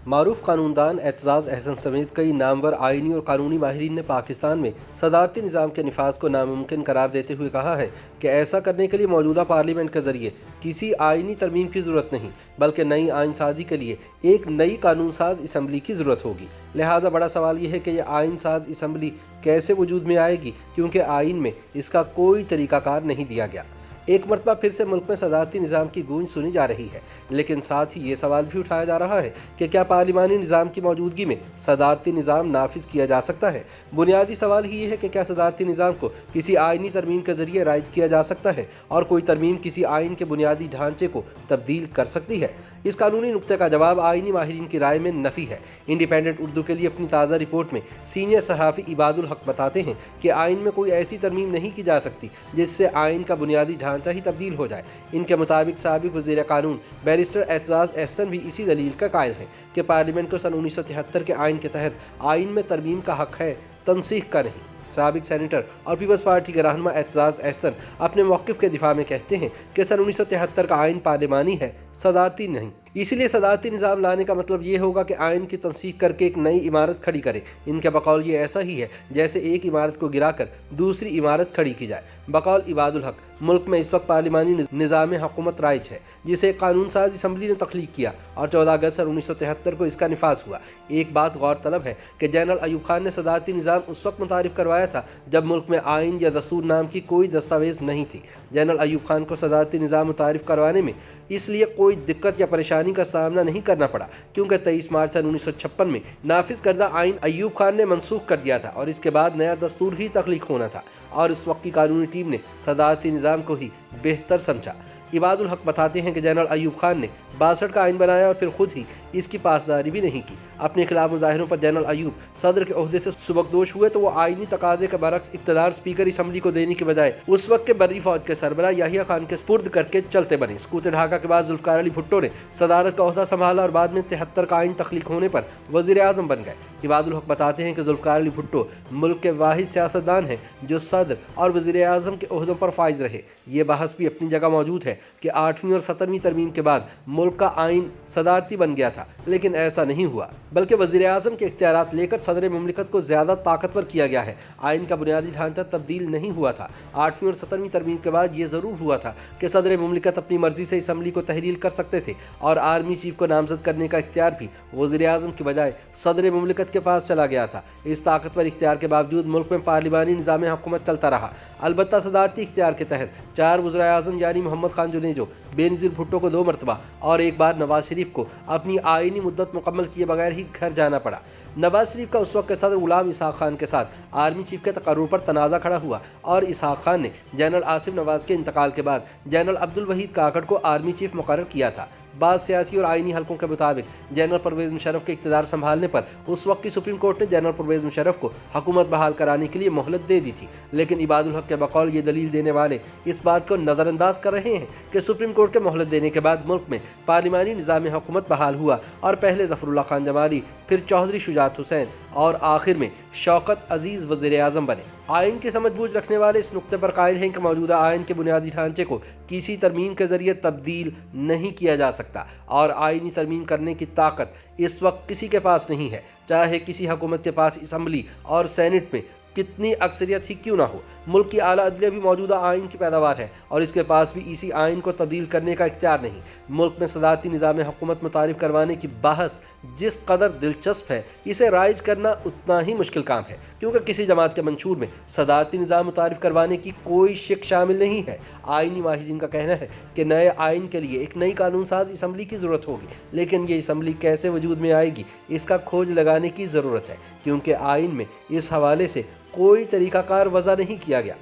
معروف قانون دان اعتزاز احسن سمیت کئی نامور آئینی اور قانونی ماہرین نے پاکستان میں صدارتی نظام کے نفاذ کو ناممکن قرار دیتے ہوئے کہا ہے کہ ایسا کرنے کے لیے موجودہ پارلیمنٹ کے ذریعے کسی آئینی ترمیم کی ضرورت نہیں بلکہ نئی آئین سازی کے لیے ایک نئی قانون ساز اسمبلی کی ضرورت ہوگی۔ لہٰذا بڑا سوال یہ ہے کہ یہ آئین ساز اسمبلی کیسے وجود میں آئے گی، کیونکہ آئین میں اس کا کوئی طریقہ کار نہیں دیا گیا۔ ایک مرتبہ پھر سے ملک میں صدارتی نظام کی گونج سنی جا رہی ہے، لیکن ساتھ ہی یہ سوال بھی اٹھایا جا رہا ہے کہ کیا پارلیمانی نظام کی موجودگی میں صدارتی نظام نافذ کیا جا سکتا ہے؟ بنیادی سوال ہی یہ ہے کہ کیا صدارتی نظام کو کسی آئینی ترمیم کے ذریعے رائج کیا جا سکتا ہے اور کوئی ترمیم کسی آئین کے بنیادی ڈھانچے کو تبدیل کر سکتی ہے؟ اس قانونی نقطے کا جواب آئینی ماہرین کی رائے میں نفی ہے۔ انڈیپینڈنٹ اردو کے لیے اپنی تازہ رپورٹ میں سینئر صحافی عباد الحق بتاتے ہیں کہ آئین میں کوئی ایسی ترمیم نہیں کی جا سکتی جس سے آئین کا بنیادی ڈھانچہ ہی تبدیل ہو جائے۔ ان کے مطابق سابق وزیر قانون بیرسٹر اعتزاز احسن بھی اسی دلیل کا قائل ہیں کہ پارلیمنٹ کو سن 1973 کے آئین کے تحت آئین میں ترمیم کا حق ہے، تنسیخ کا نہیں۔ سابق سینیٹر اور پیپلز پارٹی کے رہنما اعتزاز احسن اپنے موقف کے دفاع میں کہتے ہیں کہ سن 1973 کا آئین پارلیمانی ہے، صدارتی نہیں۔ اس لیے صدارتی نظام لانے کا مطلب یہ ہوگا کہ آئین کی تنسیخ کر کے ایک نئی عمارت کھڑی کرے۔ ان کے بقول یہ ایسا ہی ہے جیسے ایک عمارت کو گرا کر دوسری عمارت کھڑی کی جائے۔ بقول عباد الحق ملک میں اس وقت پارلیمانی نظام حکومت رائج ہے جسے ایک قانون ساز اسمبلی نے تخلیق کیا اور 14 اگست سن 1973 کو اس کا نفاذ ہوا۔ ایک بات غور طلب ہے کہ جنرل ایوب خان نے صدارتی نظام اس وقت متعارف کروایا تھا جب ملک میں آئین یا دستور نام کی کوئی دستاویز نہیں تھی۔ جنرل ایوب خان کو صدارتی نظام متعارف کروانے میں اس لیے کوئی دقت یا پریشانی کا سامنا نہیں کرنا پڑا کیونکہ 23 مارچ سن 1956 میں نافذ کردہ آئین ایوب خان نے منسوخ کر دیا تھا اور اس کے بعد نیا دستور ہی تخلیق ہونا تھا اور اس وقت کی قانونی ٹیم نے صدارتی نظام کو ہی بہتر سمجھا۔ عباد الحق بتاتے ہیں کہ جنرل ایوب خان نے 62 کا آئین بنایا اور پھر خود ہی اس کی پاسداری بھی نہیں کی۔ اپنے خلاف مظاہروں پر جنرل ایوب صدر کے عہدے سے سبکدوش ہوئے تو وہ آئینی تقاضے کے برعکس اقتدار اسپیکر اسمبلی کو دینے کے بجائے اس وقت کے بری فوج کے سربراہ یحییٰ خان کے سپرد کر کے چلتے بنے۔ سقوط ڈھاکہ کے بعد ذوالفقار علی بھٹو نے صدارت کا عہدہ سنبھالا اور بعد میں 73 کا آئین تخلیق ہونے پر وزیر اعظم بن گئے۔ عباد الحق بتاتے ہیں کہ ذوالفقار علی بھٹو ملک کے واحد سیاستدان ہیں جو صدر اور وزیر اعظم کے عہدوں پر فائز رہے۔ یہ بحث بھی اپنی جگہ موجود ہے کہ 8ویں اور 17ویں ترمیم کے بعد ملک کا آئین صدارتی بن گیا تھا، لیکن ایسا نہیں ہوا بلکہ وزیر اعظم کے اختیارات لے کر صدر مملکت کو زیادہ طاقتور کیا گیا ہے۔ آئین کا بنیادی ڈھانچہ تبدیل نہیں ہوا تھا۔ 8ویں اور 17ویں ترمیم کے بعد یہ ضرور ہوا تھا کہ صدر مملکت اپنی مرضی سے اسمبلی کو تحلیل کر سکتے تھے اور آرمی چیف کو نامزد کرنے کا اختیار بھی وزیر اعظم کی بجائے صدر مملکت کے پاس چلا گیا تھا۔ اس طاقتور اختیار کے باوجود ملک میں پارلیمانی نظام حکومت چلتا رہا۔ البتہ صدارتی اختیار کے تحت 4 وزراء اعظم یعنی محمد خان جنیجو، بےنظیر بھٹو کو 2 مرتبہ اور ایک بار نواز شریف کو اپنی آئینی مدت مکمل کیے بغیر ہی گھر جانا پڑا۔ نواز شریف کا اس وقت کے صدر غلام اسحاق خان کے ساتھ آرمی چیف کے تقرر پر تنازع کھڑا ہوا اور اسحاق خان نے جنرل آصف نواز کے انتقال کے بعد جنرل عبدالوحید کاکڑ کو آرمی چیف مقرر کیا تھا۔ بعض سیاسی اور آئینی حلقوں کے مطابق جنرل پرویز مشرف کے اقتدار سنبھالنے پر اس وقت کی سپریم کورٹ نے جنرل پرویز مشرف کو حکومت بحال کرانے کے لیے مہلت دے دی تھی، لیکن عباد الحق کے بقول یہ دلیل دینے والے اس بات کو نظر انداز کر رہے ہیں کہ سپریم کورٹ کے مہلت دینے کے بعد ملک میں پارلیمانی نظام حکومت بحال ہوا اور پہلے ظفر اللہ خان جمالی، پھر چودھری شجاعت حسین اور آخر میں شوکت عزیز وزیر اعظم بنے۔ آئین کی سمجھ بوجھ رکھنے والے اس نقطے پر قائل ہیں کہ موجودہ آئین کے بنیادی ڈھانچے کو کسی ترمیم کے ذریعے تبدیل نہیں کیا جا سکتا اور آئینی ترمیم کرنے کی طاقت اس وقت کسی کے پاس نہیں ہے، چاہے کسی حکومت کے پاس اسمبلی اور سینٹ میں کتنی اکثریت ہی کیوں نہ ہو۔ ملک کی اعلیٰ عدلیہ بھی موجودہ آئین کی پیداوار ہے اور اس کے پاس بھی اسی آئین کو تبدیل کرنے کا اختیار نہیں۔ ملک میں صدارتی نظام حکومت متعارف کروانے کی بحث جس قدر دلچسپ ہے، اسے رائج کرنا اتنا ہی مشکل کام ہے کیونکہ کسی جماعت کے منشور میں صدارتی نظام متعارف کروانے کی کوئی شک شامل نہیں ہے۔ آئینی ماہرین کا کہنا ہے کہ نئے آئین کے لیے ایک نئی قانون ساز اسمبلی کی ضرورت ہوگی، لیکن یہ اسمبلی کیسے وجود میں آئے گی اس کا کھوج لگانے کی ضرورت ہے کیونکہ آئین میں اس حوالے سے کوئی طریقہ کار وضع نہیں کیا گیا۔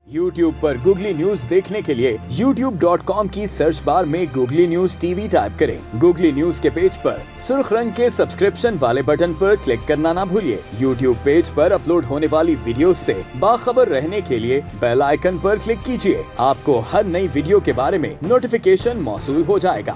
YouTube پر گوگلی نیوز دیکھنے کے لیے youtube.com کی سرچ بار میں googly news T V type کریں۔ گوگلی نیوز کے پیج پر سرخ رنگ کے سبسکرپشن والے بٹن پر کلک کرنا نہ بھولیے۔ YouTube پیج پر اپلوڈ ہونے والی ویڈیوز سے باخبر رہنے کے لیے بیل آئیکن پر کلک کیجیے۔ آپ کو ہر نئی ویڈیو کے بارے میں نوٹیفیکیشن موصول ہو جائے گا۔